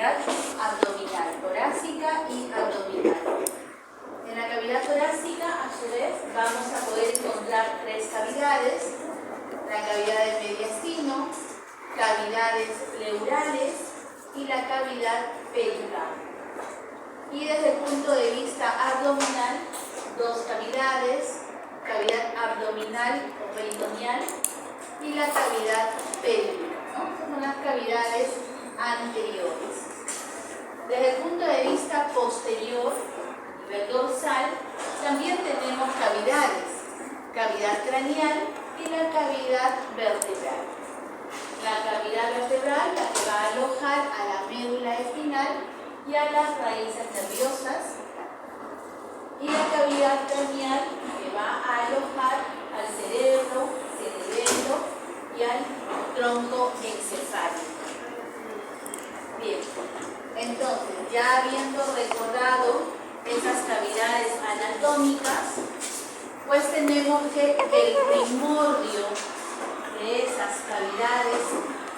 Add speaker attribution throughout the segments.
Speaker 1: cavidad abdominal, torácica y abdominal. En la cavidad torácica, a su vez, vamos a poder encontrar tres cavidades: la cavidad del mediastino, cavidades pleurales y la cavidad pélvica. Y desde el punto de vista abdominal, dos cavidades: cavidad abdominal o peritoneal y la cavidad pélvica, ¿no? Estas son las cavidades anteriores. Desde el punto de vista posterior, a nivel dorsal, también tenemos cavidades: cavidad craneal y la cavidad vertebral. La cavidad vertebral, la que va a alojar a la médula espinal y a las raíces nerviosas, y la cavidad craneal, que va a alojar al cerebro y al tronco encefálico. Bien, entonces, ya habiendo recordado esas cavidades anatómicas, pues tenemos que el primordio de esas cavidades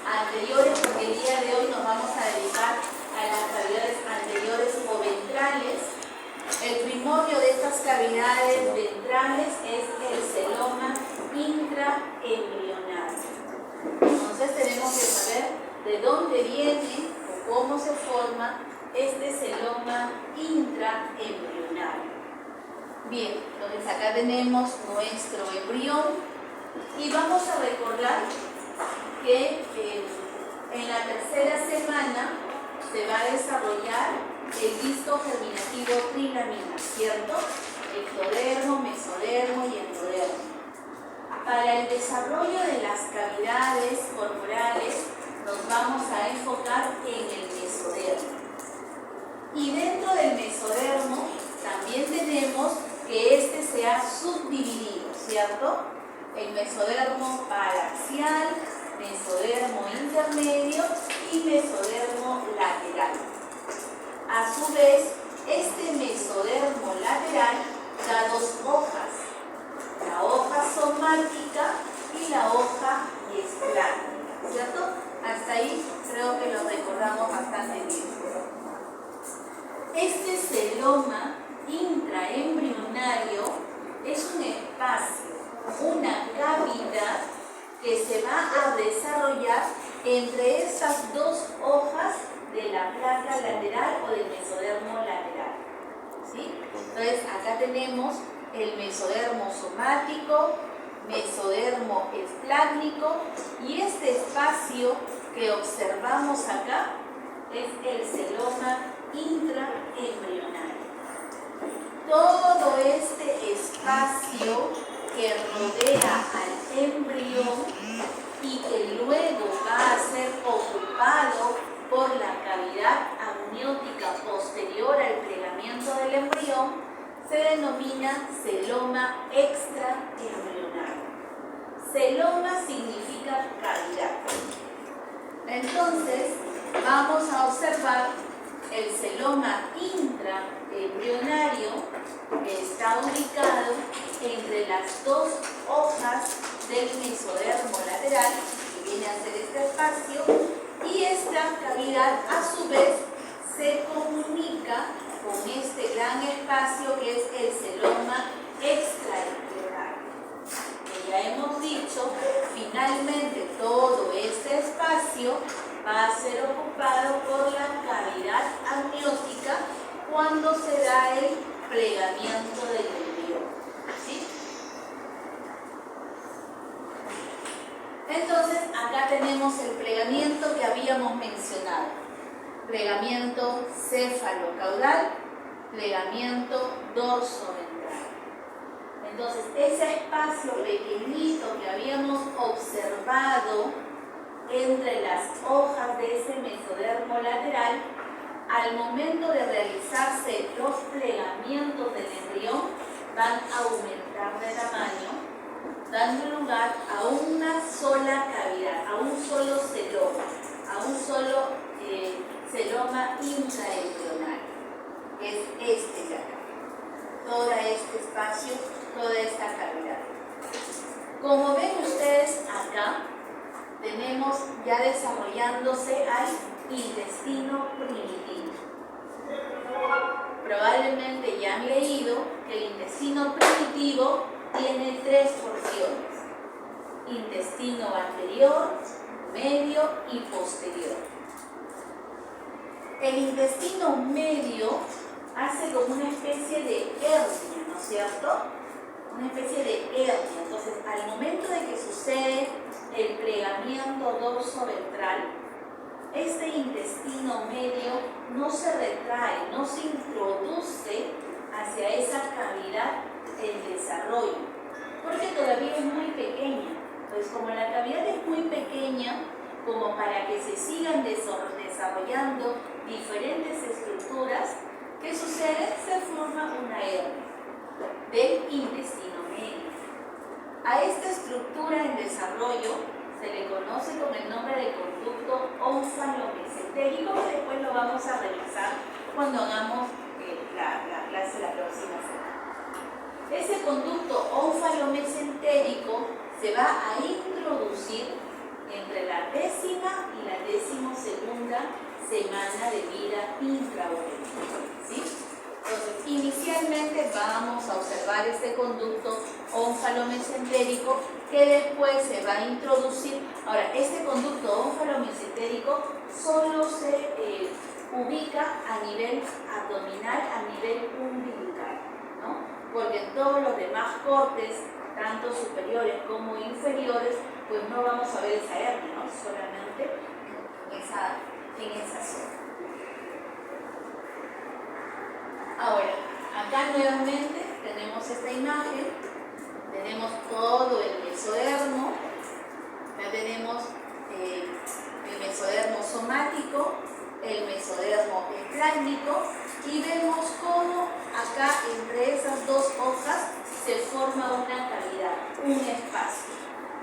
Speaker 1: anteriores, porque el día de hoy nos vamos a dedicar a las cavidades anteriores o ventrales. El primordio de estas cavidades ventrales es el celoma intraembrionario. Entonces tenemos que saber de dónde viene o cómo se forma este celoma intraembrionario. Bien, entonces acá tenemos nuestro embrión y vamos a recordar que en la tercera semana se va a desarrollar el disco germinativo trilamina, ¿cierto? Ectodermo, mesodermo y endodermo. Para el desarrollo de las cavidades corporales nos vamos a enfocar en el mesodermo. Y dentro del mesodermo también tenemos que este se ha subdividido, ¿cierto? El mesodermo paraxial, mesodermo intermedio y mesodermo lateral. A su vez, este mesodermo lateral da dos hojas: la hoja somática y la hoja esplánica, ¿cierto? Hasta ahí creo que lo recordamos bastante bien. Este celoma intraembrionario es un espacio, una cavidad que se va a desarrollar entre estas dos hojas de la placa lateral o del mesodermo lateral, ¿sí? Entonces acá tenemos el mesodermo somático, mesodermo esplácnico, y este espacio que observamos acá es el celoma intraembrionario. Todo este espacio que rodea al embrión y que luego va a ser ocupado por la cavidad amniótica posterior al plegamiento del embrión se denomina celoma extraembrionario. Celoma significa cavidad. Entonces, vamos a observar el celoma intraembrionario, que está ubicado entre las dos hojas del mesodermo lateral, que viene a ser este espacio, y esta cavidad a su vez se comunica con este gran espacio que es el celoma extraembrionario. Que ya hemos dicho, finalmente todo este espacio va a ser ocupado por la cavidad amniótica cuando se da el plegamiento del embrión, ¿sí? Entonces, acá tenemos el plegamiento que habíamos mencionado: plegamiento céfalo-caudal, plegamiento dorso-ventral. Entonces, ese espacio pequeñito que habíamos observado entre las hojas de ese mesodermo lateral, al momento de realizarse los plegamientos del embrión, van a aumentar de tamaño, dando lugar a una sola cavidad, a un solo celoma, a un solo celoma intraembrionario, que es este de acá. Todo este espacio, toda esta cavidad. Como ven ustedes acá, tenemos ya desarrollándose al intestino primario. han leído que el intestino primitivo tiene 3 porciones: intestino anterior, medio y posterior. El intestino medio hace como una especie de hernia, ¿no es cierto? Una especie de hernia. Entonces, al momento de que sucede el plegamiento dorso-ventral, este intestino medio no se retrae, no se introduce hacia esa cavidad en desarrollo, porque todavía es muy pequeña. Pues como la cavidad es muy pequeña, como para que se sigan desarrollando diferentes estructuras, ¿qué sucede? Se forma una hernia del intestino medio. A esta estructura en desarrollo se le conoce con el nombre de conducto ónfalo-mesentérico, que después lo vamos a revisar cuando hagamos la clase la próxima semana. Ese conducto ónfalo-mesentérico se va a introducir entre la 10ª y la 12ª semana de vida intrauterina, ¿sí? Entonces, inicialmente vamos a observar este conducto ónfalo-mesentérico que después se va a introducir. Ahora, este conducto ónfalo-mesentérico solo se ubica a nivel abdominal, a nivel umbilical, ¿no? Porque en todos los demás cortes, tanto superiores como inferiores, pues no vamos a ver esa hernia, ¿no? Solamente en esa zona. Ahora, acá nuevamente tenemos esta imagen, tenemos todo el mesodermo, ya tenemos el mesodermo somático, el mesodermo esplácnico, y vemos cómo acá entre esas dos hojas se forma una cavidad, un espacio.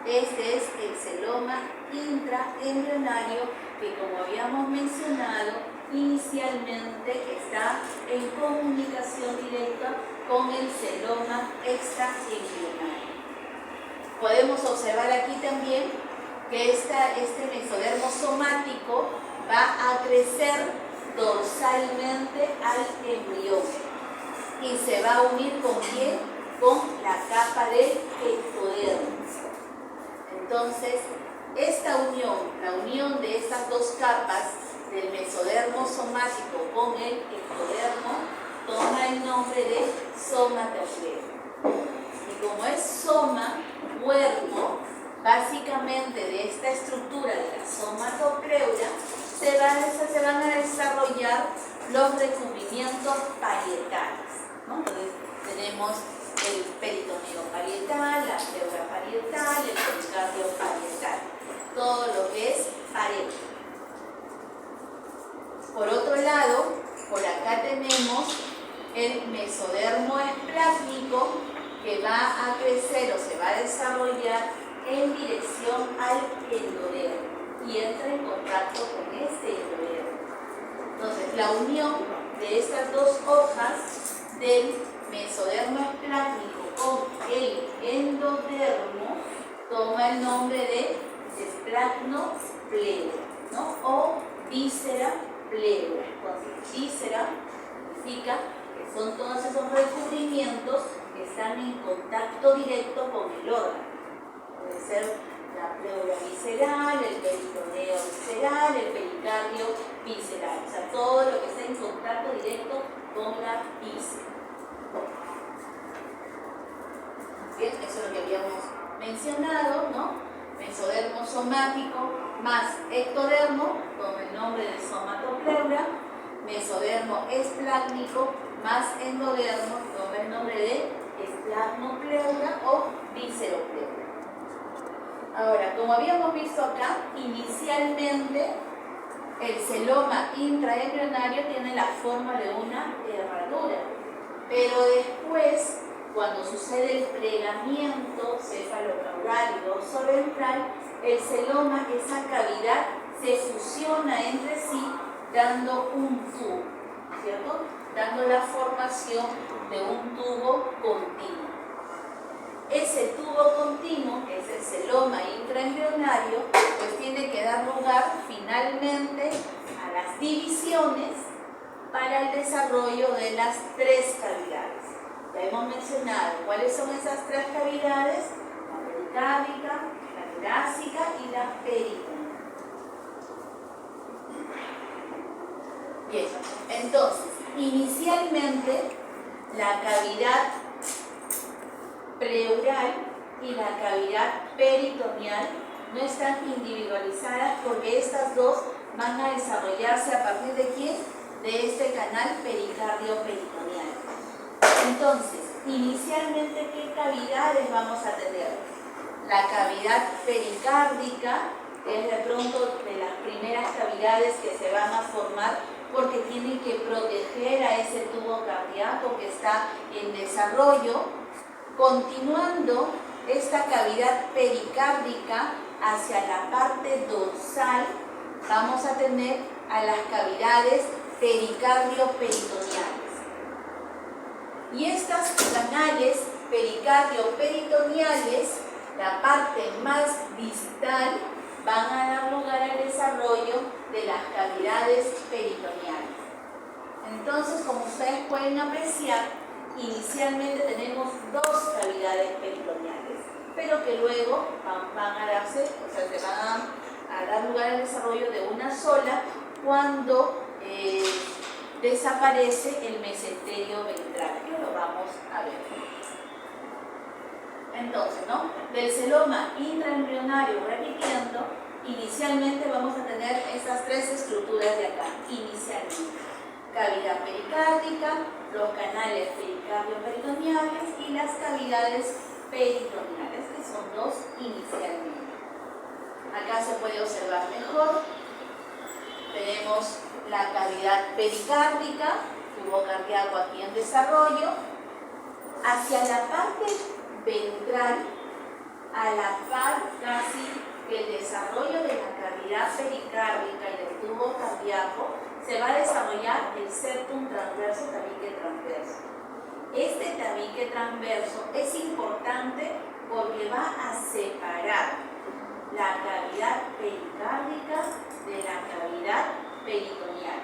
Speaker 1: Este es el celoma intraembrionario que, como habíamos mencionado, inicialmente está en comunicación directa con el celoma extraembrionario. Podemos observar aquí también que este mesodermo somático va a crecer dorsalmente al embrión y se va a unir ¿con quién? Con la capa del ectodermo. Entonces, esta unión, la unión de estas dos capas del mesodermo somático con el ectodermo, toma el nombre de somatopleura. Y como es soma, cuerpo, básicamente de esta estructura de la somatopleura se van a desarrollar los recubrimientos parietales, ¿no? Entonces tenemos el peritoneo parietal, la pleura parietal, el pericardio parietal, todo lo que es parietal. Por otro lado, por acá tenemos el mesodermo esplácnico que va a crecer o se va a desarrollar en dirección al endodermo y entra en contacto con este endodermo. Entonces, la unión de estas dos hojas del mesodermo esplácnico con el endodermo toma el nombre de esplagnopleuria, ¿no? O víscera pleura. Entonces, víscera significa que son todos esos recubrimientos que están en contacto directo con el órgano. Puede ser la pleura visceral, el peritoneo visceral, el pericardio visceral. O sea, todo lo que está en contacto directo con la víscera. Bien, eso es lo que habíamos mencionado, ¿no? Mesodermo somático más ectodermo, toma el nombre de somatopleura. Mesodermo esplácnico más endodermo, toma el nombre de esplagmopleura o visceropleura. Ahora, como habíamos visto acá, inicialmente el celoma intraembrionario tiene la forma de una herradura, pero después, cuando sucede el plegamiento cefalocaudal y dorsoventral, el celoma, esa cavidad, se fusiona entre sí dando un tubo, ¿cierto? Dando la formación de un tubo continuo. Ese tubo continuo, que es el celoma intraembrionario, pues tiene que dar lugar finalmente a las divisiones para el desarrollo de las tres cavidades. Ya hemos mencionado cuáles son esas tres cavidades: la pericárdica, la torácica y la peritoneal. Bien, entonces, inicialmente la cavidad pleural y la cavidad peritoneal no están individualizadas porque estas dos van a desarrollarse a partir de ¿quién? De este canal pericardio-peritoneal. Entonces, inicialmente, ¿qué cavidades vamos a tener? La cavidad pericárdica, que es de pronto de las primeras cavidades que se van a formar porque tienen que proteger a ese tubo cardíaco que está en desarrollo. Continuando esta cavidad pericárdica hacia la parte dorsal, vamos a tener a las cavidades pericardio-peritoneales. Y estas canales pericardio-peritoneales, la parte más distal, van a dar lugar al desarrollo de las cavidades peritoneales. Entonces, como ustedes pueden apreciar, inicialmente tenemos dos cavidades peritoneales, pero que luego van a darse, o sea, se van a dar lugar al desarrollo de una sola cuando desaparece el mesenterio ventral, que lo vamos a ver. Entonces, ¿no? Del celoma intraembrionario, repitiendo, inicialmente vamos a tener estas tres estructuras de acá, inicialmente. Cavidad pericárdica, los canales pericardio-peritoneales y las cavidades peritoneales, que son dos inicialmente. Acá se puede observar mejor. Tenemos la cavidad pericárdica, tubo cardíaco aquí en desarrollo, hacia la parte ventral, a la par casi que el desarrollo de la cavidad pericárdica y del tubo cardíaco, se va a desarrollar el septum transverso, tabique transverso. Este tabique transverso es importante porque va a separar la cavidad pericárdica de la cavidad peritoneal.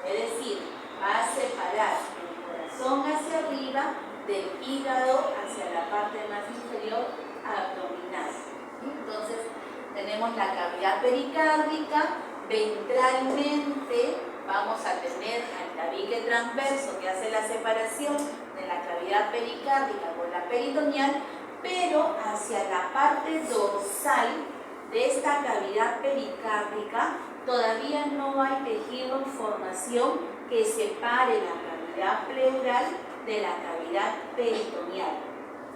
Speaker 1: Es decir, va a separar el corazón hacia arriba del hígado hacia la parte más inferior abdominal. Entonces, tenemos la cavidad pericárdica, ventralmente vamos a tener al tabique transverso que hace la separación de la cavidad pericárdica con la peritoneal, pero hacia la parte dorsal de esta cavidad pericárdica todavía no hay tejido en formación que separe la cavidad pleural de la cavidad peritoneal.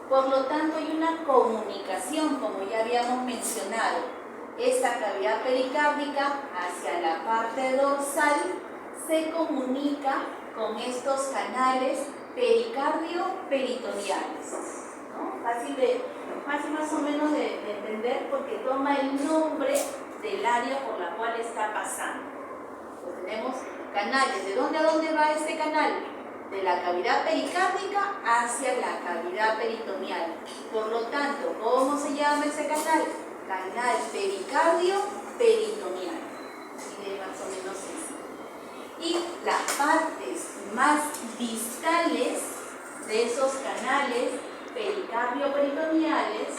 Speaker 1: Por lo tanto, hay una comunicación, como ya habíamos mencionado. Esta cavidad pericárdica hacia la parte dorsal se comunica con estos canales pericardio-peritoneales, ¿no? Fácil más o menos de entender porque toma el nombre del área por la cual está pasando. Pues tenemos canales. ¿De dónde a dónde va este canal? De la cavidad pericárdica hacia la cavidad peritoneal. Por lo tanto, ¿cómo se llama ese canal? Canal pericardio-peritoneal. Así de más o menos así. Y las partes más distales de esos canales pericardio-peritoneales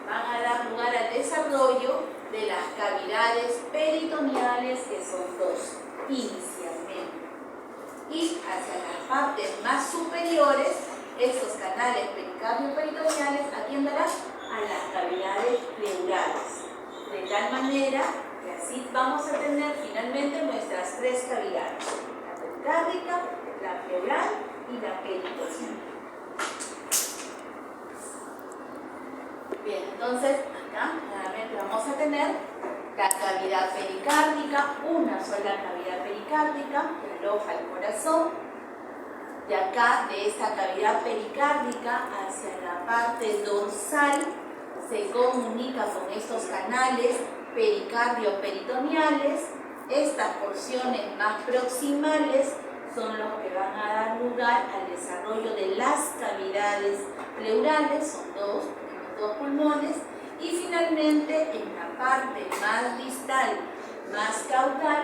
Speaker 1: van a dar lugar al desarrollo de las cavidades peritoneales, que son dos inicialmente. Y hacia las partes más superiores, estos canales pericardio-peritoneales atienderán a las cavidades pleurales. De tal manera que así vamos a tener finalmente nuestras tres cavidades: la pericárdica, la pleural y la peritoneal. Bien, entonces acá nuevamente vamos a tener la cavidad pericárdica, una sola cavidad pericárdica que aloja el corazón. De acá, de esta cavidad pericárdica hacia la parte dorsal, se comunica con estos canales pericardio-peritoneales. Estas porciones más proximales son los que van a dar lugar al desarrollo de las cavidades pleurales, son dos pulmones, y finalmente en la parte más distal, más caudal,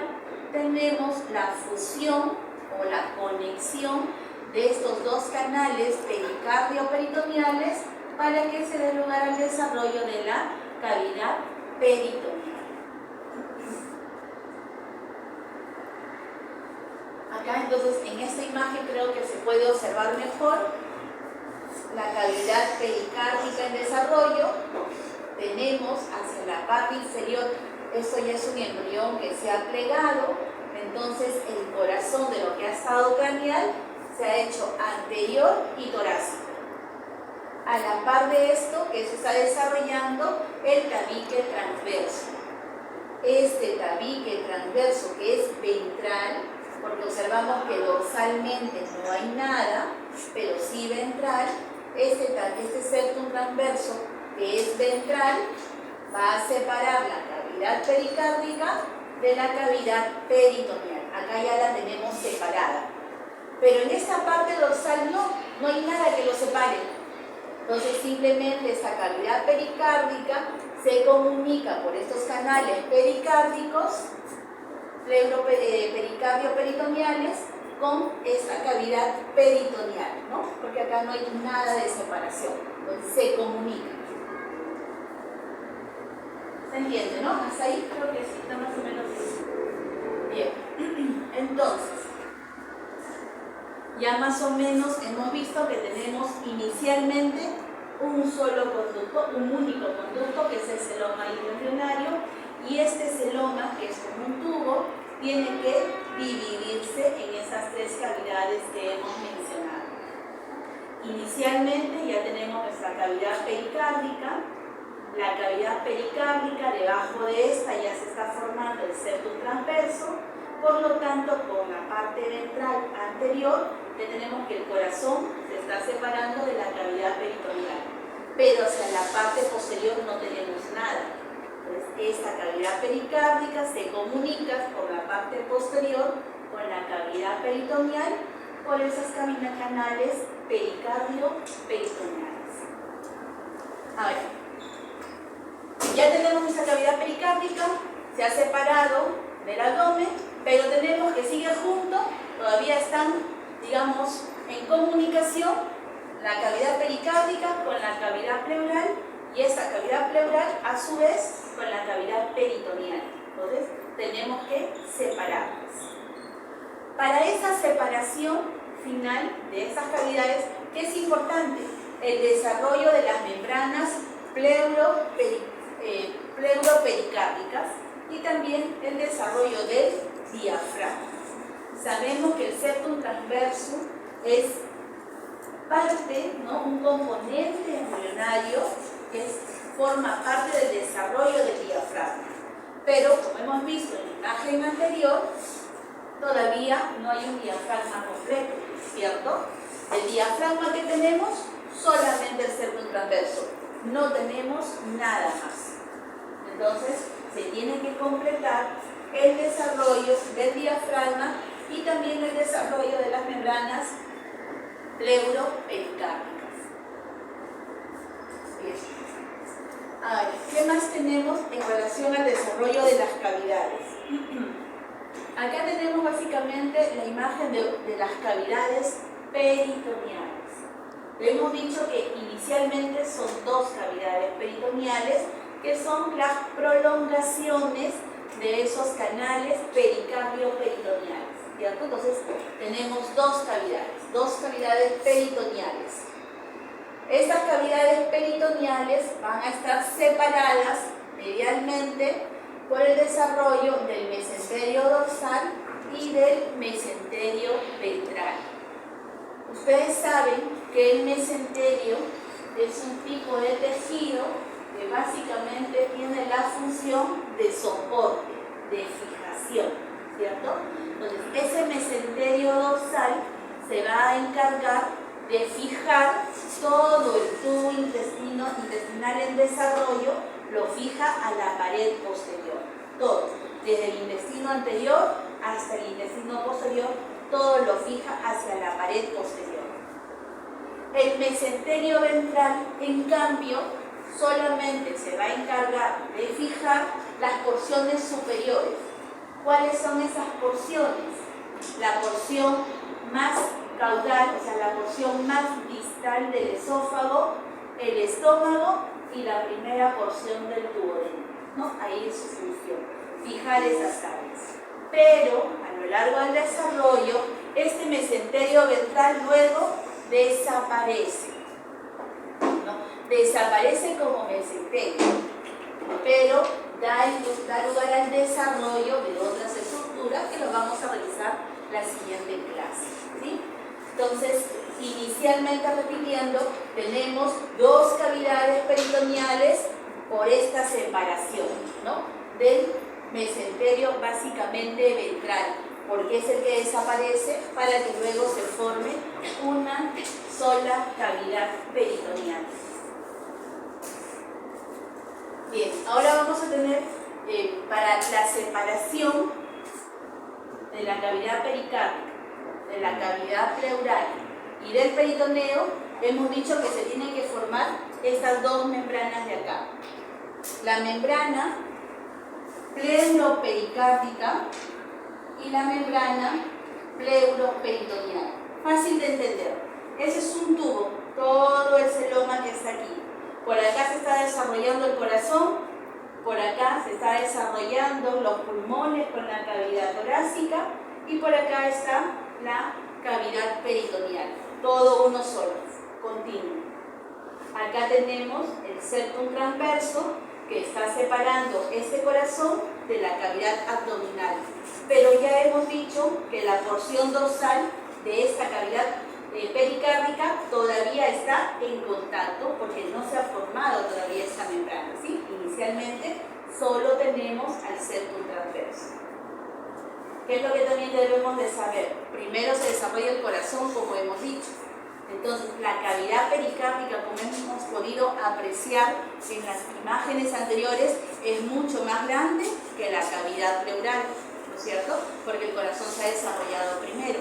Speaker 1: tenemos la fusión o o la conexión de estos dos canales pericardio-peritoneales para que se dé lugar al desarrollo de la cavidad peritoneal. Acá entonces en esta imagen creo que se puede observar mejor la cavidad pericárdica en desarrollo. Tenemos hacia la parte inferior, esto ya es un embrión que se ha plegado, entonces el corazón de lo que ha estado craneal se ha hecho anterior y torácico. A la par de esto que se está desarrollando el tabique transverso. Este tabique transverso que es ventral, porque observamos que dorsalmente no hay nada, pero sí ventral, este septum transverso que es ventral va a separar la cavidad pericárdica de la cavidad peritoneal. Acá ya la tenemos separada. Pero en esta parte dorsal no hay nada que lo separe. Entonces simplemente esta cavidad pericárdica se comunica por estos canales pericárdicos, pericardio-peritoneales, con esta cavidad peritoneal, ¿no? Porque acá no hay nada de separación, entonces se comunica. ¿Se entiende, no? Hasta ahí creo que sí, está más o menos bien. Entonces, ya más o menos hemos visto que tenemos inicialmente un solo conducto, un único conducto, que es el celoma ilioembrionario, y este celoma, que es como un tubo, tiene que dividirse en esas tres cavidades que hemos mencionado. Inicialmente ya tenemos nuestra cavidad pericárdica. La cavidad pericárdica, debajo de esta ya se está formando el septum transverso. Por lo tanto, con la parte ventral anterior, ya tenemos que el corazón se está separando de la cavidad peritoneal. Pero hacia la parte posterior no tenemos nada. Entonces, esta cavidad pericárdica se comunica por la parte posterior con la cavidad peritoneal por esos canales pericardio-peritoneales. A ver, ya tenemos nuestra cavidad pericárdica, se ha separado del abdomen, pero tenemos que sigue junto, todavía están, digamos, en comunicación la cavidad pericárdica con la cavidad pleural y esta cavidad pleural a su vez con la cavidad peritoneal. Entonces tenemos que separarlas. Para esa separación final de estas cavidades, ¿qué es importante? El desarrollo de las membranas pleuropericárdicas y también el desarrollo del diafragma. Sabemos que el septum transverso es parte, ¿no? Un componente embrionario que forma parte del desarrollo del diafragma. Pero, como hemos visto en la imagen anterior, todavía no hay un diafragma completo, ¿cierto? El diafragma que tenemos, solamente el septum transverso. No tenemos nada más. Entonces, se tiene que completar el desarrollo del diafragma y también el desarrollo de las membranas pleuropericárdicas. Bien. A ver, ¿qué más tenemos en relación al desarrollo de las cavidades? Acá tenemos básicamente la imagen de las cavidades peritoneales. Hemos dicho que inicialmente son dos cavidades peritoneales que son las prolongaciones de esos canales pericardio-peritoneales, ¿cierto? Entonces tenemos dos cavidades peritoneales. Estas cavidades peritoneales van a estar separadas medialmente por el desarrollo del mesenterio dorsal y del mesenterio ventral. Ustedes saben que el mesenterio es un tipo de tejido que básicamente tiene la función de soporte, de fijación, ¿cierto? Entonces, ese mesenterio dorsal se va a encargar de fijar todo el tubo intestinal en desarrollo, lo fija a la pared posterior, todo, desde el intestino anterior hasta el intestino posterior, todo lo fija hacia la pared posterior. El mesenterio ventral, en cambio, solamente se va a encargar de fijar las porciones superiores. ¿Cuáles son esas porciones? la porción más caudal, o sea, la porción más distal del esófago, el estómago y la primera porción del duodeno, ¿no? Ahí es su función, fijar esas áreas. Pero a lo largo del desarrollo, este mesenterio ventral luego desaparece, ¿no? Desaparece como mesenterio, pero da lugar al desarrollo de otras estructuras que lo vamos a revisar la siguiente clase, ¿sí? Entonces, inicialmente repitiendo, tenemos dos cavidades peritoneales por esta separación, ¿no? Del mesenterio básicamente ventral, porque es el que desaparece para que luego se forme una sola cavidad peritoneal. Bien, ahora vamos a tener para la separación de la cavidad pericárdica, de la cavidad pleural y del peritoneo, hemos dicho que se tienen que formar estas dos membranas de acá. La membrana pleuropericárdica y la membrana pleuroperitoneal. Fácil de entender. Ese es un tubo, todo el celoma que está aquí. Por acá se está desarrollando el corazón, por acá se está desarrollando los pulmones con la cavidad torácica y por acá está la cavidad peritoneal. Todo uno solo, continuo. Acá tenemos el septum transverso que está separando este corazón de la cavidad abdominal. Pero ya hemos dicho que la porción dorsal de esta cavidad pericárdica todavía está en contacto porque no se ha formado todavía esta membrana, ¿sí? Inicialmente solo tenemos al septum transverso. ¿Qué es lo que también debemos de saber? Primero se desarrolla el corazón, como hemos dicho. Entonces, la cavidad pericárdica, como hemos podido apreciar en las imágenes anteriores, es mucho más grande que la cavidad pleural, ¿no es cierto? Porque el corazón se ha desarrollado primero.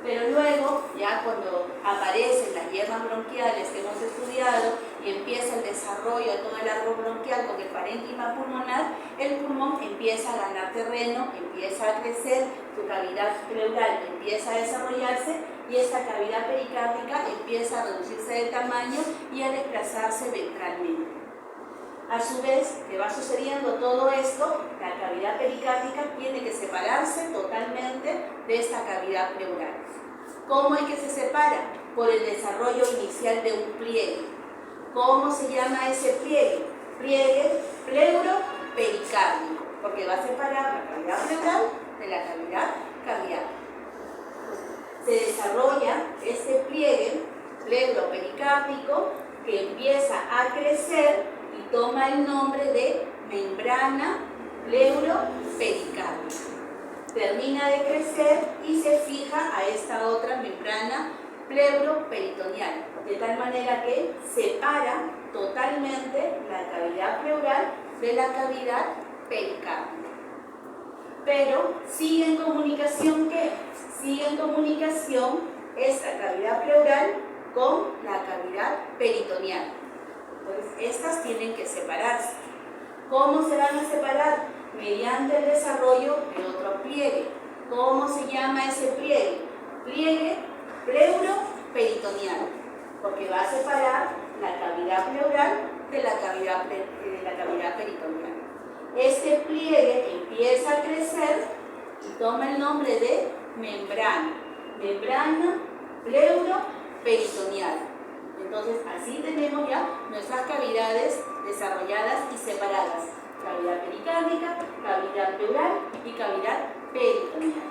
Speaker 1: Pero luego, ya cuando aparecen las hierbas bronquiales que hemos estudiado y empieza el desarrollo de todo el árbol bronquial con el parénquima pulmonar, el pulmón empieza a ganar terreno, empieza a crecer, su cavidad pleural empieza a desarrollarse y esta cavidad pericárdica empieza a reducirse de tamaño y a desplazarse ventralmente. A su vez, que va sucediendo todo esto, la cavidad pericárdica tiene que separarse totalmente de esta cavidad pleural. ¿Cómo es que se separa? Por el desarrollo inicial de un pliegue. ¿Cómo se llama ese pliegue? Pliegue pleuropericárdico, porque va a separar la cavidad pleural de la cavidad cardíaca. Se desarrolla este pliegue pleuropericárdico que empieza a crecer y toma el nombre de membrana pleuropericárdica. Termina de crecer y se fija a esta otra membrana pleuroperitoneal, de tal manera que separa totalmente la cavidad pleural de la cavidad pericárdica. Pero sigue en comunicación, ¿qué? Sigue en comunicación esta cavidad pleural con la cavidad peritoneal. Entonces, estas tienen que separarse. ¿Cómo se van a separar? Mediante el desarrollo de otro pliegue. ¿Cómo se llama ese pliegue? Pliegue pleuroperitoneal, porque va a separar la cavidad pleural de la cavidad peritoneal. Este pliegue empieza a crecer y toma el nombre de membrana pleuroperitoneal. Entonces, así tenemos ya nuestras cavidades desarrolladas y separadas: cavidad pericárdica, cavidad pleural y cavidad peritoneal.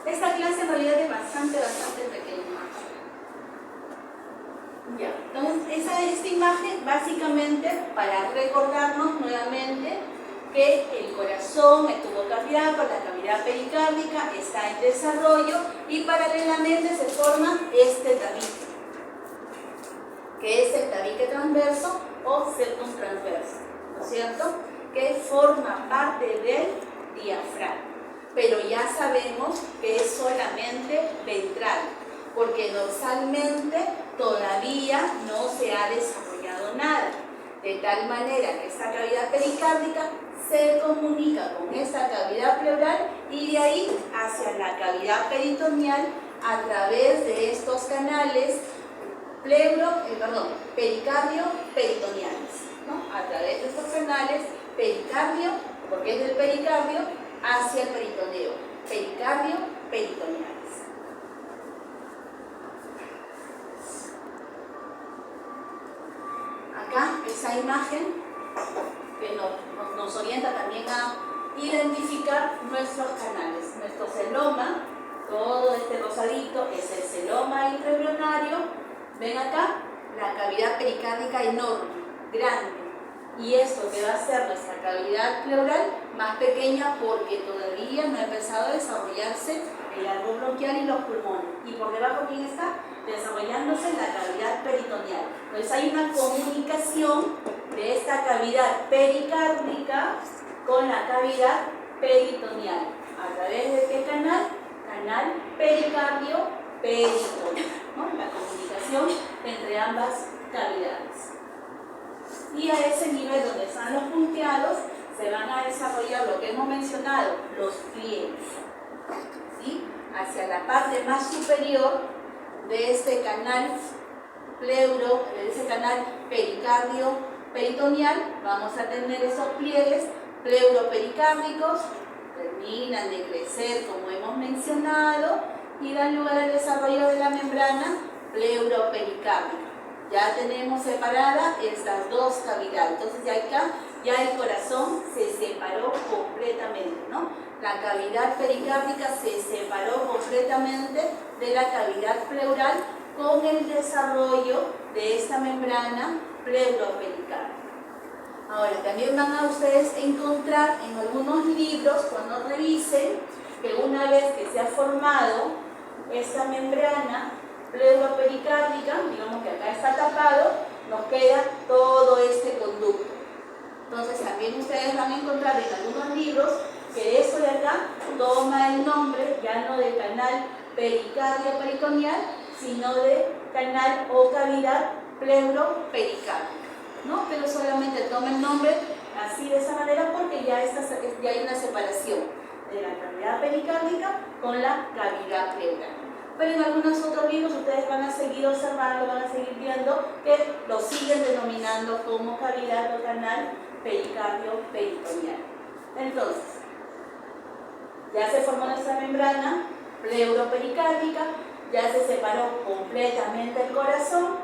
Speaker 1: Esta clase en realidad es bastante pequeña. Ya, entonces esta imagen básicamente para recordarnos nuevamente que el corazón, el tubo cardíaco, la cavidad pericárdica está en desarrollo y paralelamente se forma este tabique, que es el tabique transverso o septum transverso, ¿no es cierto? Que forma parte del diafragma. Pero ya sabemos que es solamente ventral, porque dorsalmente todavía no se ha desarrollado nada, de tal manera que esta cavidad pericárdica se comunica con esta cavidad pleural y de ahí hacia la cavidad peritoneal a través de estos canales pericardio-peritoneales, ¿no? A través de estos canales pericardio, porque es del pericardio, hacia el peritoneo, pericardio-peritoneales. Acá esa imagen que nos orienta también a identificar nuestros canales, nuestro celoma, todo este rosadito es el celoma intraembrionario. Ven acá, la cavidad pericárdica enorme, grande, y esto que va a ser nuestra cavidad pleural más pequeña porque todavía no ha empezado a desarrollarse el árbol bronquial y los pulmones. Y por debajo, ¿quién está? Desarrollándose la cavidad peritoneal. Entonces hay una comunicación de esta cavidad pericárdica con la cavidad peritoneal. ¿A través de qué canal? Canal pericardio-peritoneal, ¿no? La comunicación entre ambas cavidades. Y a ese nivel donde están los punteados se van a desarrollar lo que hemos mencionado, los pliegues, ¿sí? Hacia la parte más superior de este canal de ese canal pericardio-peritoneal, vamos a tener esos pliegues pleuropericárdicos, terminan de crecer como hemos mencionado y dan lugar al desarrollo de la membrana pleuropericárdica. Ya tenemos separada estas dos cavidades, entonces ya acá ya el corazón se separó completamente, ¿no? La cavidad pericárdica se separó completamente de la cavidad pleural con el desarrollo de esta membrana pleuropericárdica. Ahora, también van a ustedes encontrar en algunos libros, cuando revisen, que una vez que se ha formado esta membrana pleuropericárdica, digamos que acá está tapado, nos queda todo este conducto. Entonces también ustedes van a encontrar en algunos libros que esto de acá toma el nombre ya no de canal pericardio-peritoneal, sino de canal o cavidad pleuropericárdica, ¿no? Pero solamente toma el nombre así de esa manera porque ya hay una separación de la cavidad pericárdica con la cavidad pleural. Pero en algunos otros libros ustedes van a seguir observando, van a seguir viendo que lo siguen denominando como cavidad o canal pericardio-peritoneal. Entonces, ya se formó nuestra membrana pleuropericárdica, ya se separó completamente el corazón.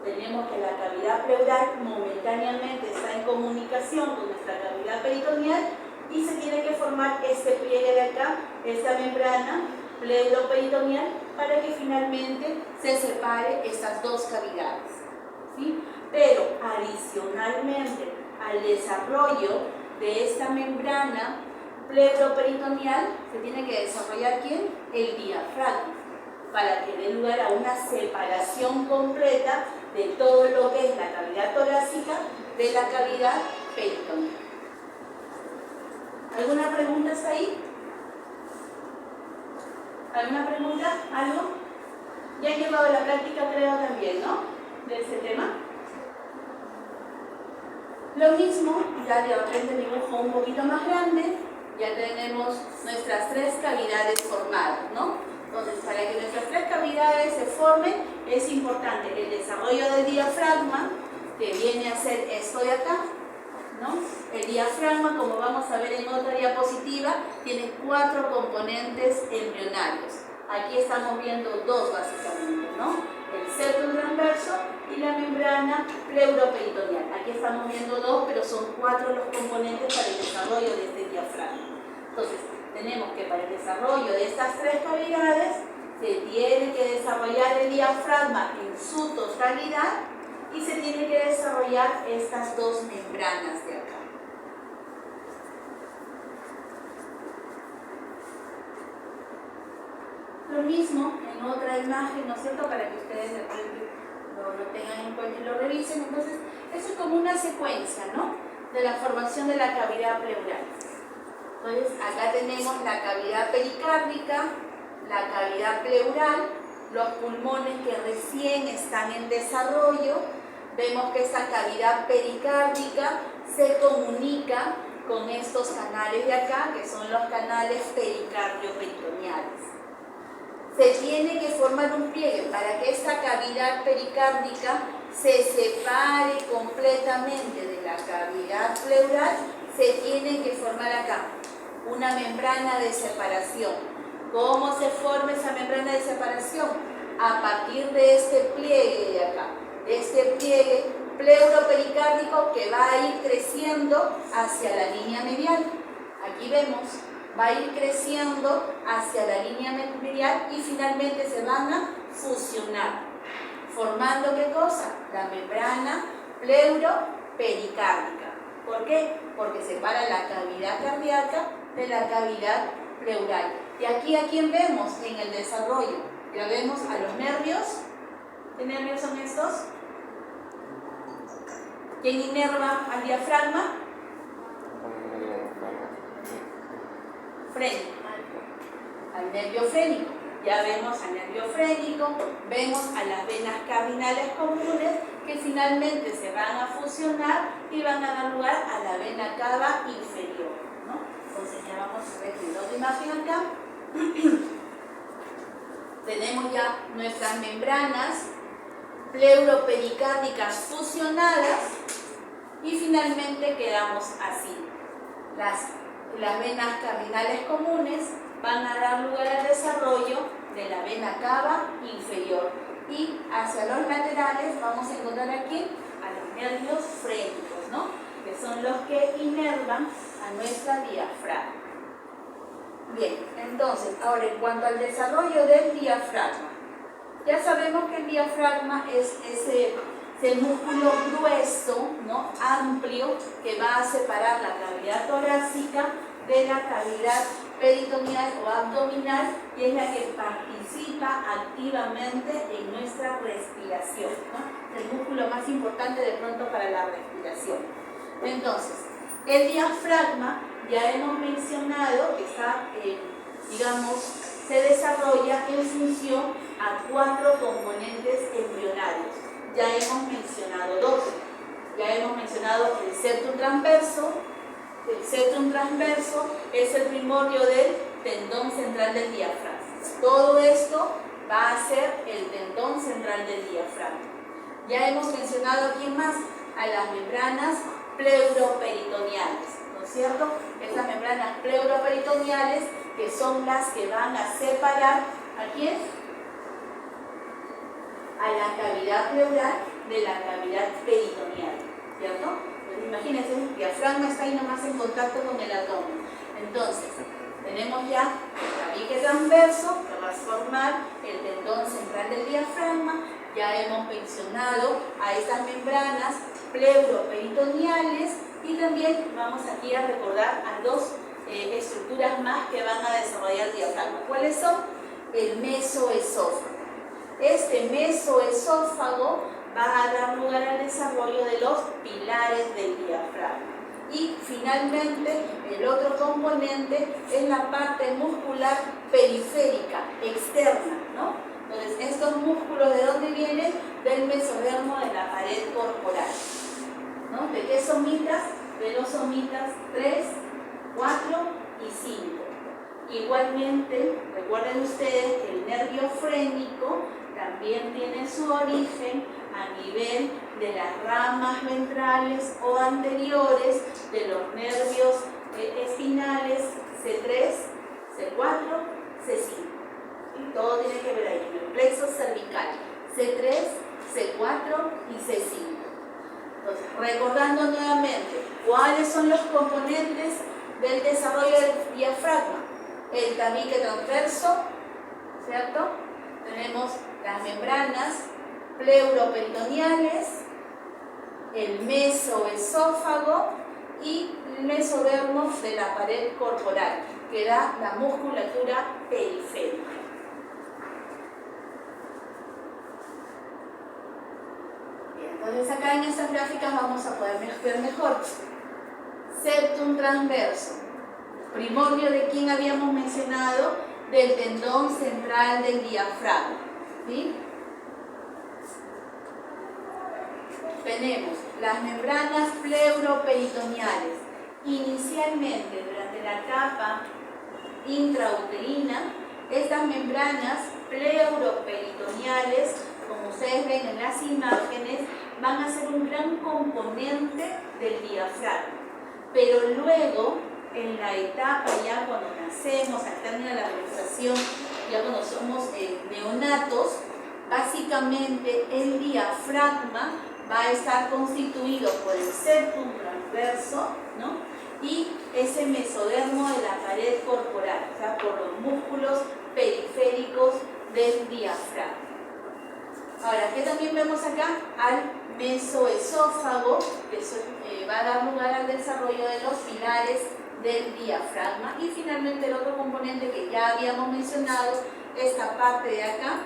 Speaker 1: Tenemos que la cavidad pleural momentáneamente está en comunicación con nuestra cavidad peritoneal y se tiene que formar este pliegue de acá, esta membrana pleuroperitoneal, para que finalmente se separe estas dos cavidades, ¿sí? Pero adicionalmente al desarrollo de esta membrana pleuroperitoneal se tiene que desarrollar ¿quién? El diafragma, para que dé lugar a una separación completa de todo lo que es la cavidad torácica de la cavidad peritoneal. ¿Alguna pregunta hasta ahí? ¿Alguna pregunta? ¿Algo? Ya han llevado la práctica, creo, también, ¿no? De ese tema. Lo mismo, ya de repente dibujo un poquito más grande, ya tenemos nuestras tres cavidades formadas, ¿no? Entonces, para que nuestras tres cavidades se formen, es importante el desarrollo del diafragma, que viene a ser esto de acá, ¿no? El diafragma, como vamos a ver en otra diapositiva, tiene 4 componentes embrionarios. Aquí estamos viendo 2 básicamente, ¿no? El septum transverso y la membrana pleuroperitoneal. Aquí estamos viendo 2, pero son 4 los componentes para el desarrollo de este diafragma. Entonces, tenemos que para el desarrollo de estas 3 cavidades se tiene que desarrollar el diafragma en su totalidad y se tiene que desarrollar estas 2 membranas de acá. Lo mismo en otra imagen, ¿no es cierto? Para que ustedes lo tengan en cuenta y lo revisen. Entonces, eso es como una secuencia, ¿no? De la formación de la cavidad pleural. Entonces, acá tenemos la cavidad pericárdica, la cavidad pleural, los pulmones que recién están en desarrollo. Vemos que esta cavidad pericárdica se comunica con estos canales de acá, que son los canales pericardio-peritoneales. Se tiene que formar un pliegue para que esta cavidad pericárdica se separe completamente de la cavidad pleural. Se tiene que formar acá una membrana de separación. ¿Cómo se forma esa membrana de separación? A partir de este pliegue de acá, de este pliegue pleuropericárdico que va a ir creciendo hacia la línea medial. Aquí vemos, va a ir creciendo hacia la línea medial y finalmente se van a fusionar, formando ¿qué cosa? La membrana pleuropericárdica. ¿Por qué? Porque separa la cavidad cardíaca de la cavidad pleural. Y aquí a quién vemos en el desarrollo. Ya vemos a los nervios. ¿Qué nervios son estos? ¿Quién inerva al diafragma? Frénico. Al nervio frénico. Ya vemos al nervio frénico, vemos a las venas cardinales comunes que finalmente se van a fusionar y van a dar lugar a la vena cava inferior, ¿no? Entonces ya vamos a ver en otra imagen acá. Tenemos ya nuestras membranas pleuropericárdicas fusionadas y finalmente quedamos así. Las venas cardinales comunes van a dar lugar al desarrollo de la vena cava inferior y hacia los laterales vamos a encontrar aquí a los nervios frénicos, ¿no? Que son los que inervan a nuestra diafragma. Bien, entonces, ahora en cuanto al desarrollo del diafragma, ya sabemos que el diafragma es ese músculo grueso, ¿no? Amplio, que va a separar la cavidad torácica de la cavidad peritoneal o abdominal y es la que participa activamente en nuestra respiración, ¿no? El músculo más importante de pronto para la respiración. Entonces, el diafragma ya hemos mencionado que está, digamos, se desarrolla en función a 4 componentes embrionarios. Ya hemos mencionado 2. Ya hemos mencionado el septum transverso. El septum transverso es el primordio del tendón central del diafragma. Todo esto va a ser el tendón central del diafragma. Ya hemos mencionado aquí más a las membranas pleuroperitoneales, ¿no es cierto? Estas membranas pleuroperitoneales que son las que van a separar ¿a quién? A la cavidad pleural de la cavidad peritoneal, ¿cierto? Imagínense, el diafragma está ahí nomás en contacto con el abdomen. Entonces, tenemos ya el tabique transverso que va a formar el tendón central del diafragma. Ya hemos mencionado a estas membranas pleuroperitoneales y también vamos aquí a recordar a 2 estructuras más que van a desarrollar el diafragma. ¿Cuáles son? El mesoesófago. Este mesoesófago va a dar lugar al desarrollo de los pilares del diafragma. Y finalmente, el otro componente es la parte muscular periférica, externa, ¿no? Entonces, estos músculos, ¿de dónde vienen? Del mesodermo de la pared corporal, ¿no? ¿De qué somitas? De los somitas 3, 4 y 5. Igualmente, recuerden ustedes que el nervio frénico también tiene su origen a nivel de las ramas ventrales o anteriores de los nervios espinales C3, C4, C5. Y todo tiene que ver ahí, el plexo cervical, C3, C4 y C5. Entonces, recordando nuevamente, ¿cuáles son los componentes del desarrollo del diafragma? El tabique transverso, ¿cierto? Tenemos las membranas pleuroperitoneales, el mesoesófago y el mesodermo de la pared corporal, que da la musculatura periférica. Bien, entonces acá en estas gráficas vamos a poder ver mejor. Septum transverso, primordio de quien habíamos mencionado, del tendón central del diafragma, ¿sí? Tenemos las membranas pleuroperitoneales Inicialmente, durante la capa intrauterina, estas membranas pleuroperitoneales, como ustedes ven en las imágenes, van a ser un gran componente del diafragma. Pero luego, en la etapa ya cuando nacemos, al término de la gestación, ya cuando somos neonatos, básicamente el diafragma va a estar constituido por el septum transverso, ¿no?, y ese mesodermo de la pared corporal, o sea, por los músculos periféricos del diafragma. Ahora, ¿qué también vemos acá? Al mesoesófago, que va a dar lugar al desarrollo de los pilares del diafragma. Y finalmente el otro componente que ya habíamos mencionado, esta parte de acá,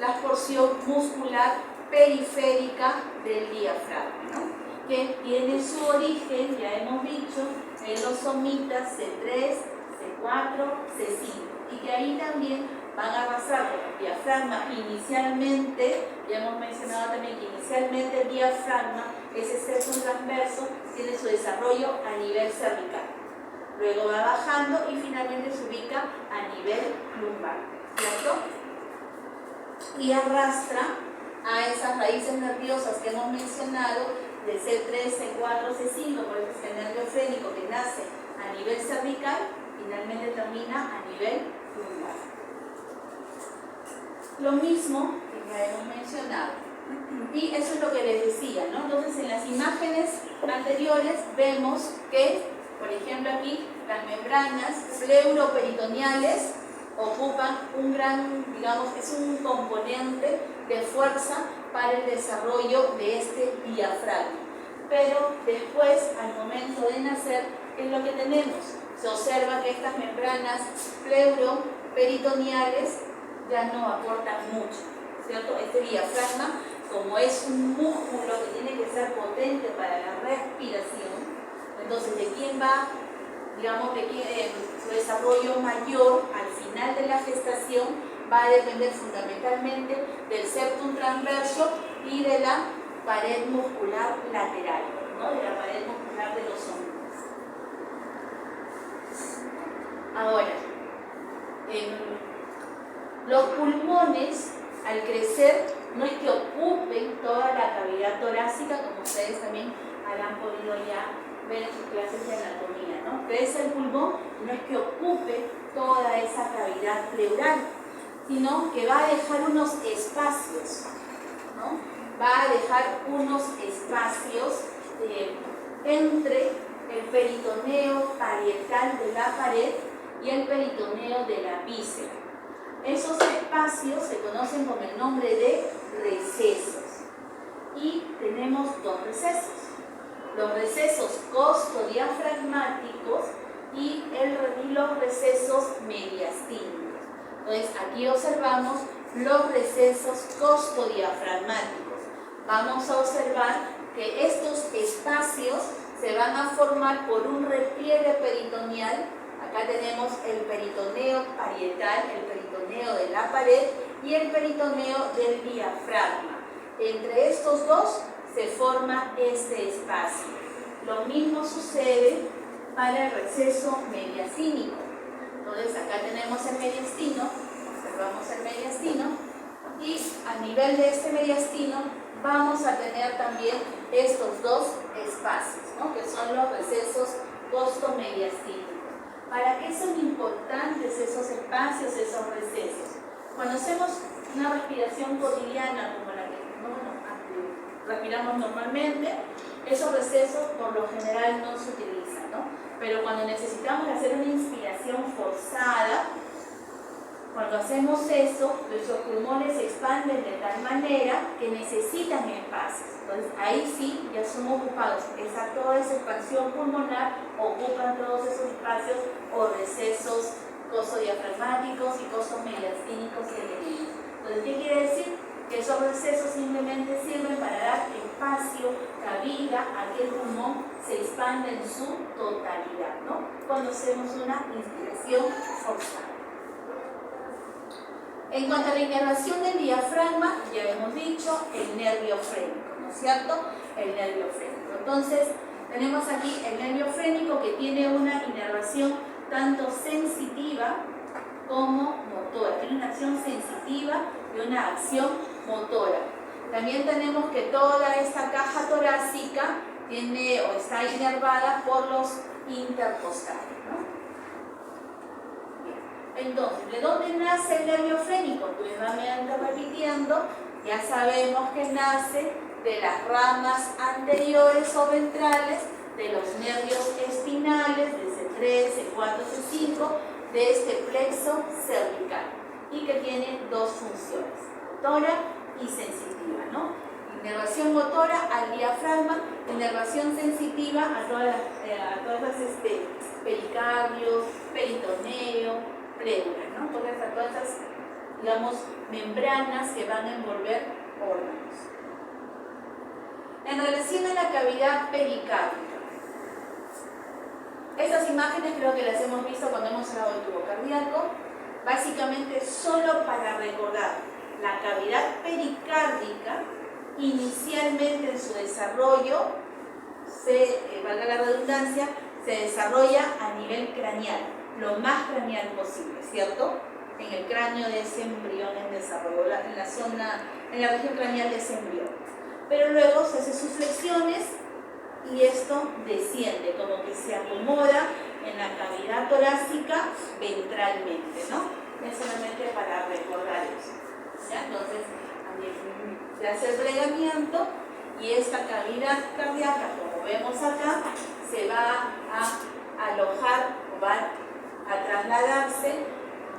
Speaker 1: la porción muscular periférica del diafragma, ¿no?, que tiene su origen, ya hemos dicho, en los somitas C3, C4, C5, y que ahí también van a arrasar con el diafragma inicialmente. Ya hemos mencionado también que inicialmente el diafragma, ese septum transverso, tiene su desarrollo a nivel cervical, luego va bajando y finalmente se ubica a nivel lumbar, ¿cierto? Y arrastra a esas raíces nerviosas que hemos mencionado de C3, C4, C5, por eso es el nervio frénico que nace a nivel cervical, finalmente termina a nivel lumbar. Lo mismo que ya hemos mencionado. Y eso es lo que les decía, ¿no? Entonces, en las imágenes anteriores vemos que, por ejemplo, aquí las membranas pleuroperitoneales ocupan un gran, digamos, es un componente de fuerza para el desarrollo de este diafragma. Pero después, al momento de nacer, es lo que tenemos. Se observa que estas membranas pleuroperitoneales ya no aportan mucho, ¿cierto? Este diafragma, como es un músculo que tiene que ser potente para la respiración, entonces, ¿de quién va, digamos, su desarrollo mayor al final de la gestación? Va a depender fundamentalmente del septum transverso y de la pared muscular lateral, ¿no?, de la pared muscular de los hombros. Ahora, los pulmones, al crecer, no es que ocupen toda la cavidad torácica, como ustedes también habrán podido ya ver en sus clases de anatomía, ¿no? Crece el pulmón, no es que ocupe toda esa cavidad pleural, sino que va a dejar unos espacios, ¿no? Va a dejar unos espacios entre el peritoneo parietal de la pared y el peritoneo de la víscera. Esos espacios se conocen con el nombre de recesos. Y tenemos dos recesos: los recesos costodiafragmáticos y los recesos mediastínicos. Entonces, aquí observamos los recesos costodiafragmáticos. Vamos a observar que estos espacios se van a formar por un repliegue peritoneal. Acá tenemos el peritoneo parietal, el peritoneo de la pared y el peritoneo del diafragma. Entre estos dos se forma este espacio. Lo mismo sucede para el receso mediastínico. Entonces, acá tenemos el mediastino, observamos el mediastino, y a nivel de este mediastino vamos a tener también estos dos espacios, ¿no?, que son los recesos costomediastínicos. ¿Para qué son importantes esos espacios, esos recesos? Cuando hacemos una respiración cotidiana como la que respiramos normalmente, esos recesos por lo general no se utilizan, ¿no? Pero cuando necesitamos hacer una inspiración forzada, cuando hacemos eso, nuestros pulmones se expanden de tal manera que necesitan espacios. Entonces, ahí sí ya son ocupados. Toda esa expansión pulmonar ocupan todos esos espacios o recesos costodiafragmáticos y costomediastínicos que tenemos. Entonces, ¿qué quiere decir? Que esos recesos simplemente sirven para dar espacio, cabida a que el pulmón se expanda en su totalidad, ¿no?, cuando hacemos una inspiración forzada. En cuanto a la inervación del diafragma, ya hemos dicho el nervio frénico, ¿no es cierto? El nervio frénico. Entonces, Tenemos aquí el nervio frénico que tiene una inervación tanto sensitiva como motora. Tiene una acción sensitiva y una acción motora. También tenemos que toda esta caja torácica tiene o está inervada por los intercostales, ¿no? Entonces, ¿de dónde nace el nervio frénico? Pues nuevamente repitiendo, ya sabemos que nace de las ramas anteriores o ventrales de los nervios espinales, de C3, C4, C5, de este plexo cervical, y que tiene dos funciones, motora y sensitiva, ¿no? Inervación motora al diafragma, inervación sensitiva a todas las pericardios, peritoneo, pléuras, ¿no? Todas esas, digamos, membranas que van a envolver órganos. En relación a la cavidad pericárdica, estas imágenes creo que las hemos visto cuando hemos hablado del tubo cardíaco, básicamente solo para recordar, la cavidad pericárdica inicialmente en su desarrollo, valga la redundancia, se desarrolla a nivel craneal, lo más craneal posible, ¿cierto? En el cráneo de ese embrión en desarrollo, en la región craneal de ese embrión. Pero luego se hace sus flexiones y esto desciende, como que se acomoda en la cavidad torácica ventralmente, ¿no? Es solamente para recordar eso, ¿ya? Entonces, se hace el plegamiento y esta cavidad cardíaca, como vemos acá, se va a alojar o va a trasladarse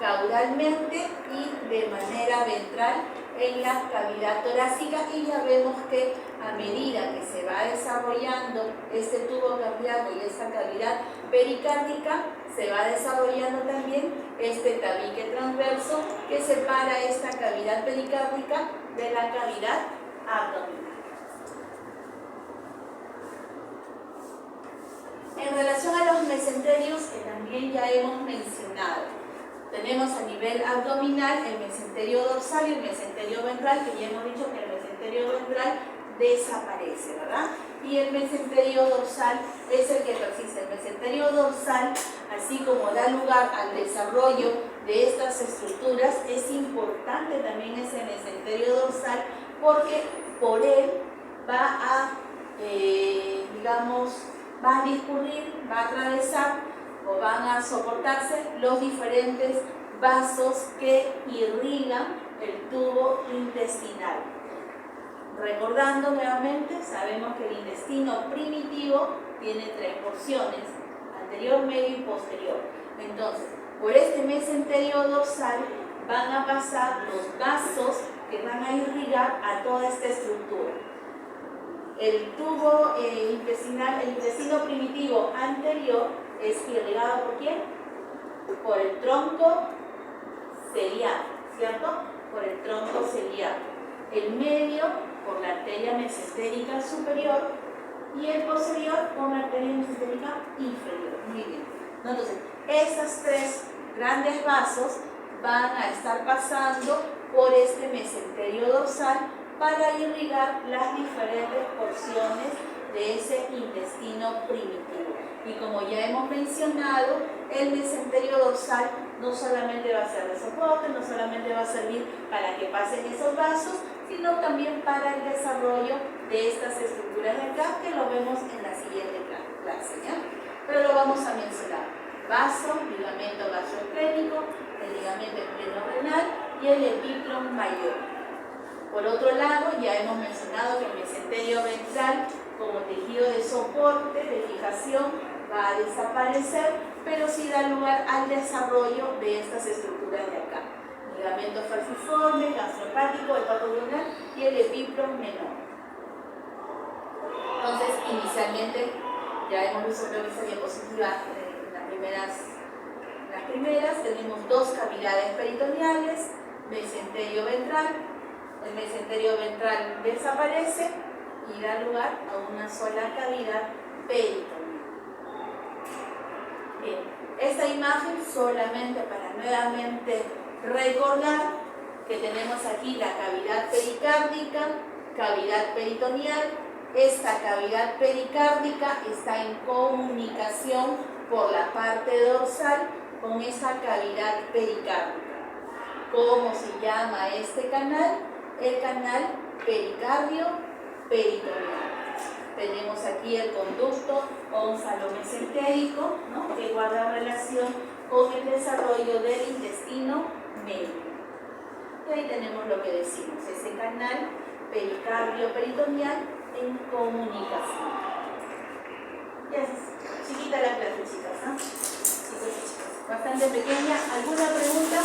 Speaker 1: caudalmente y de manera ventral en la cavidad torácica, y ya vemos que a medida que se va desarrollando este tubo cardíaco y esta cavidad pericárdica, se va desarrollando también este tabique transverso que separa esta cavidad pericárdica de la cavidad abdominal. En relación a los mesenterios, que también ya hemos mencionado, tenemos a nivel abdominal el mesenterio dorsal y el mesenterio ventral, que ya hemos dicho que el mesenterio ventral desaparece, ¿verdad? Y el mesenterio dorsal es el que persiste. El mesenterio dorsal, así como da lugar al desarrollo de estas estructuras, es importante también ese mesenterio dorsal porque por él va a, va a discurrir, va a atravesar o van a soportarse los diferentes vasos que irrigan el tubo intestinal. Recordando nuevamente, sabemos que el intestino primitivo tiene 3 porciones, anterior, medio y posterior. Entonces, por este mesenterio dorsal van a pasar los vasos que van a irrigar a toda esta estructura. El tubo intestinal, el intestino primitivo anterior es irrigado ¿por quién? Por el tronco ciliar, ¿cierto? Por el tronco ciliar. El medio por la arteria mesentérica superior y el posterior por la arteria mesentérica inferior. Muy bien. Entonces, esos 3 grandes vasos van a estar pasando por este mesenterio dorsal para irrigar las diferentes porciones de ese intestino primitivo. Y como ya hemos mencionado, el mesenterio dorsal no solamente va a ser de soporte, no solamente va a servir para que pasen esos vasos, sino también para el desarrollo de estas estructuras de acá, que lo vemos en la siguiente clase, ¿ya? Pero lo vamos a mencionar. Vaso, ligamento gastroesclénico, el ligamento esplenorenal y el epíclon mayor. Por otro lado, ya hemos mencionado que el mesenterio ventral, como tejido de soporte, de fijación, va a desaparecer, pero sí da lugar al desarrollo de estas estructuras de acá. Ligamento falciforme, gastrohepático, hepatoduodenal y el epíclon menor. Entonces, inicialmente, ya hemos visto en esta diapositiva en las primeras, tenemos 2 cavidades peritoneales, mesenterio ventral. El mesenterio ventral desaparece y da lugar a una sola cavidad peritoneal. Bien, esta imagen solamente para nuevamente recordar que tenemos aquí la cavidad pericárdica, cavidad peritoneal, Esta cavidad pericárdica está en comunicación por la parte dorsal con esa cavidad pericárdica. ¿Cómo se llama este canal? El canal pericardio-peritoneal. Tenemos aquí el conducto ónsalo-mesentérico, ¿no?, que guarda relación con el desarrollo del intestino medio. Y ahí tenemos lo que decimos, ese canal pericardio-peritoneal en comunicación. Ya es chiquita la clase, chicas, ¿no? Chicos y chicas. Bastante pequeña. ¿Alguna pregunta?